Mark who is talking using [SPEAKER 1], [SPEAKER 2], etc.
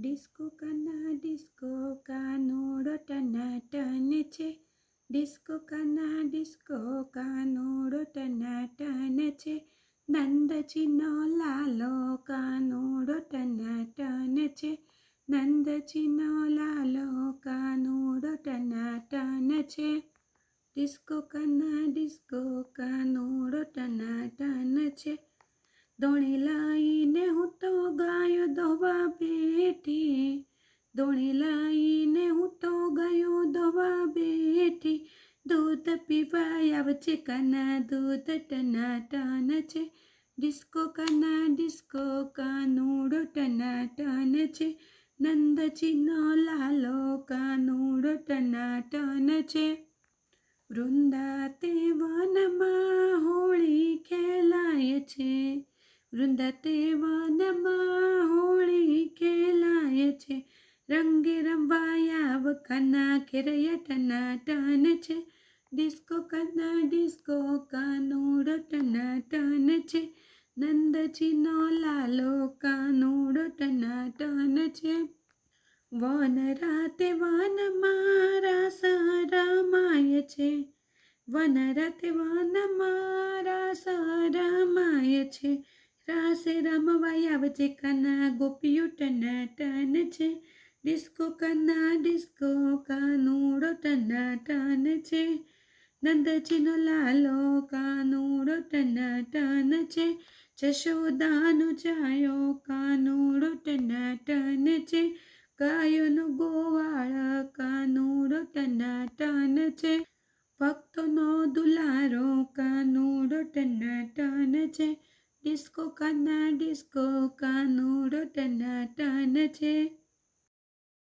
[SPEAKER 1] Disco કાનુડો ટનાટન છે. Disco કાનુડો ટનાટન છે. નંદજીનો લાલો કાનુડો ટનાટન છે. નંદજીનો લાલો કાનુડો ટનાટન છે. ડિસ્કો કાનુડો ટનાટન છે. દોણી લઈને હું તો ગાયો દોવા બેઠી. દોણી લઈને હું તો ગાયો દોવા બેઠી. દૂધ પીવા આવજે કાના દૂધ ટનાટન છે. ડિસ્કો કાનુડો ટનાટન છે. નંદજીનો લાલો કાનુડો ટનાટન છે. વૃંદાતે વનમાં હોળી ખેલાય છે. વૃંદાતે વનમાં હોળી ખેલાય છે. રંગે રમવા આવ કાના ઘેરય ટનાટન છે. ડિસ્કો કાનુડો ટનાટન છે. નંદજીનો લાલો કાનુડો ટનાટન છે. વન રાતે વનમાં રાસ રમાય છે. વન રાતે વનમાં રાસ રમાય છે. રાસે રમવા આવજે કાના ગોપીઓ ટનાટન છે. ડિસ્કો કાનુડો ટનાટન છે. નંદજીનો લાલો કાનુડો ટનાટન છે. જશોદાનો જાયો કાનુડો ટનાટન છે. ગાયોનો ગોવાળ કાનુડો ટનાટન છે. ભક્તોનો દુલારો કાનુડો ટનાટન છે. ડિસ્કો કાનુડો ટનાટન છે.